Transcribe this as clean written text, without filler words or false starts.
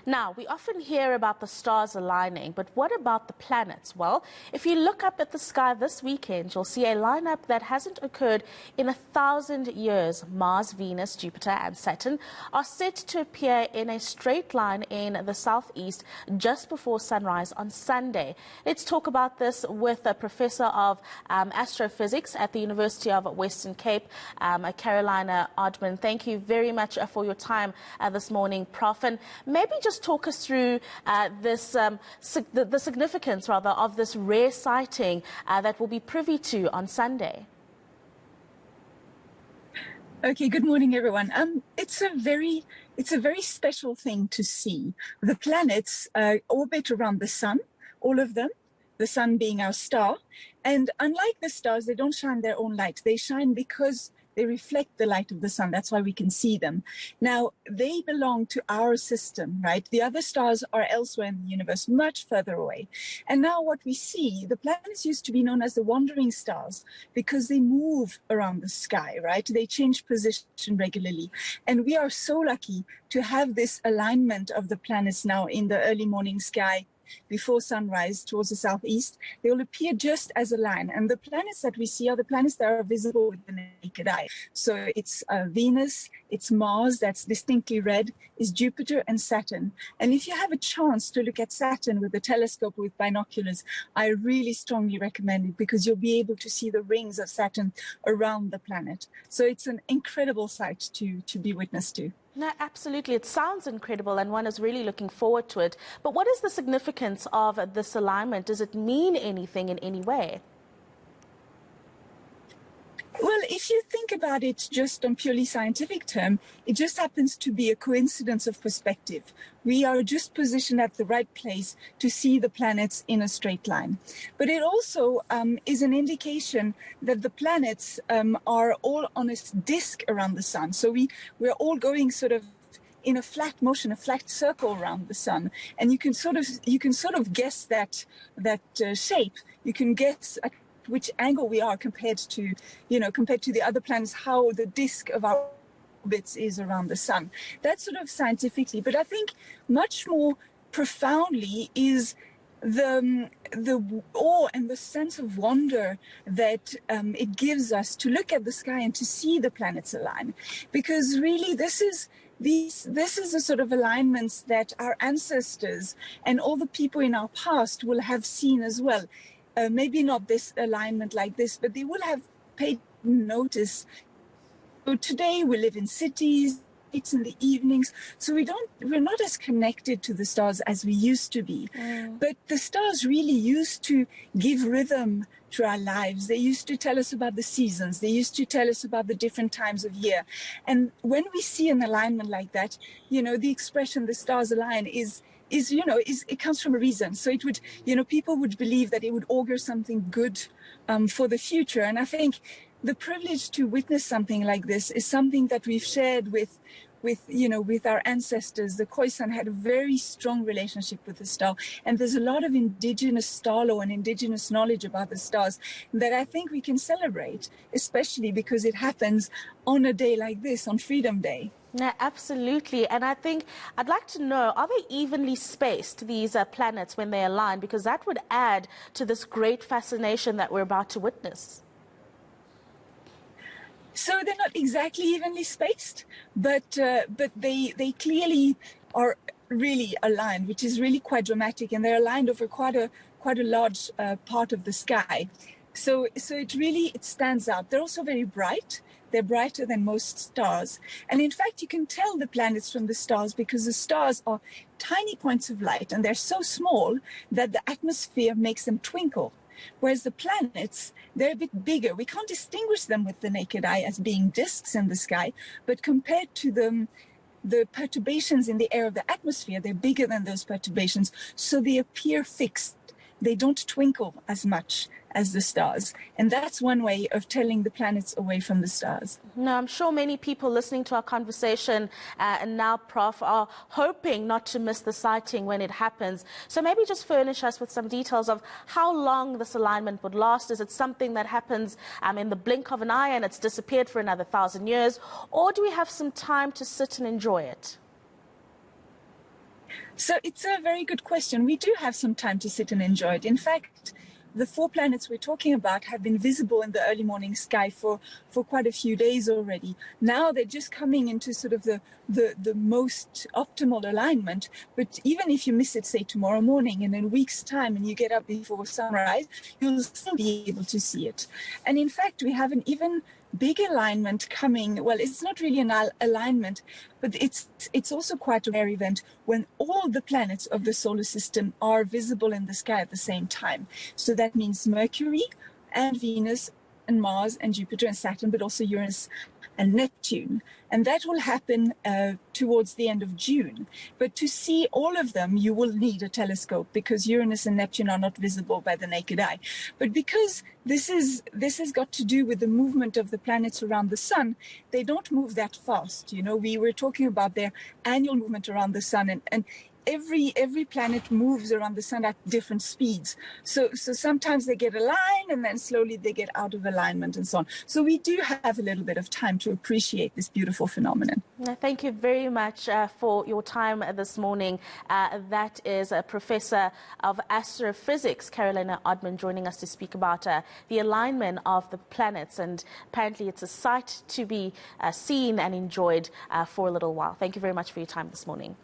Now, we often hear about the stars aligning, but what about the planets? Well, if you look up at the sky this weekend, you'll see a lineup that hasn't occurred in 1,000 years. Mars, Venus, Jupiter and Saturn are set to appear in a straight line in the southeast just before sunrise on Sunday. Let's talk about this with a professor of astrophysics at the University of Western Cape, Carolina Odman. Thank you very much for your time this morning, Prof. And maybe just talk us through the significance, rather, of this rare sighting that we'll be privy to on Sunday. Okay, good morning, everyone. It's a very special thing to see. The planets orbit around the sun, all of them, the sun being our star. And unlike the stars, they don't shine their own light. They shine because they reflect the light of the sun. That's why we can see them. Now, they belong to our system, right? The other stars are elsewhere in the universe, much further away. And now what we see, the planets used to be known as the wandering stars because they move around the sky, right? They change position regularly. And we are so lucky to have this alignment of the planets now in the early morning sky before sunrise towards the southeast. They will appear just as a line. And the planets that we see are the planets that are visible with the naked eye. So it's Venus, it's Mars, that's distinctly red, is Jupiter and Saturn. And if you have a chance to look at Saturn with a telescope with binoculars, I really strongly recommend it because you'll be able to see the rings of Saturn around the planet. So it's an incredible sight to be witness to. No, absolutely. It sounds incredible and one is really looking forward to it. But what is the significance of this alignment? Does it mean anything in any way? Well, if you think about it just on purely scientific term, it just happens to be a coincidence of perspective. We are just positioned at the right place to see the planets in a straight line. But it also is an indication that the planets are all on a disk around the sun. So we're all going sort of in a flat motion, a flat circle around the sun, and you can sort of guess that shape. You can guess at which angle we are compared to the other planets, how the disk of our orbits is around the sun. That's sort of scientifically, but I think much more profoundly is the awe and the sense of wonder that it gives us to look at the sky and to see the planets align, because really this is the sort of alignments that our ancestors and all the people in our past will have seen as well. Maybe not this alignment like this, but they will have paid notice. So today we live in cities, it's in the evenings, so we're not as connected to the stars as we used to be. But the stars really used to give rhythm to our lives. They used to tell us about the seasons. They used to tell us about the different times of year. And when we see an alignment like that, the expression "the stars align" it comes from a reason. So it would, people would believe that it would augur something good for the future. And I think the privilege to witness something like this is something that we've shared with our ancestors. The Khoisan had a very strong relationship with the star. And there's a lot of indigenous star law and indigenous knowledge about the stars that I think we can celebrate, especially because it happens on a day like this, on Freedom Day. No, absolutely. And I think I'd like to know, are they evenly spaced, these planets, when they align? Because that would add to this great fascination that we're about to witness. So they're not exactly evenly spaced, but they clearly are really aligned, which is really quite dramatic. And they're aligned over quite a large part of the sky. So it stands out. They're also very bright. They're brighter than most stars. And in fact, you can tell the planets from the stars because the stars are tiny points of light and they're so small that the atmosphere makes them twinkle. Whereas the planets, they're a bit bigger. We can't distinguish them with the naked eye as being disks in the sky, but compared to the perturbations in the air of the atmosphere, they're bigger than those perturbations. So they appear fixed. They don't twinkle as much as the stars. And that's one way of telling the planets away from the stars. No, I'm sure many people listening to our conversation and now, Prof, are hoping not to miss the sighting when it happens. So maybe just furnish us with some details of how long this alignment would last. Is it something that happens in the blink of an eye and it's disappeared for another 1,000 years? Or do we have some time to sit and enjoy it? So it's a very good question. We do have some time to sit and enjoy it. In fact, the 4 planets we're talking about have been visible in the early morning sky for quite a few days already. Now they're just coming into sort of the most optimal alignment. But even if you miss it, say, tomorrow morning, in a week's time, and you get up before sunrise, you'll still be able to see it. And in fact, we have an even big alignment coming. Well, it's not really an alignment, but it's also quite a rare event when all the planets of the solar system are visible in the sky at the same time. So that means Mercury and Venus and Mars and Jupiter and Saturn, but also Uranus and Neptune. And that will happen towards the end of June. But to see all of them, you will need a telescope because Uranus and Neptune are not visible by the naked eye. But because this has got to do with the movement of the planets around the sun, they don't move that fast. You know, we were talking about their annual movement around the sun, and every planet moves around the sun at different speeds. So sometimes they get aligned and then slowly they get out of alignment and so on. So we do have a little bit of time to appreciate this beautiful phenomenon. Thank you very much for your time this morning. That is a Professor of Astrophysics, Carolina Odman, joining us to speak about the alignment of the planets. And apparently it's a sight to be seen and enjoyed for a little while. Thank you very much for your time this morning.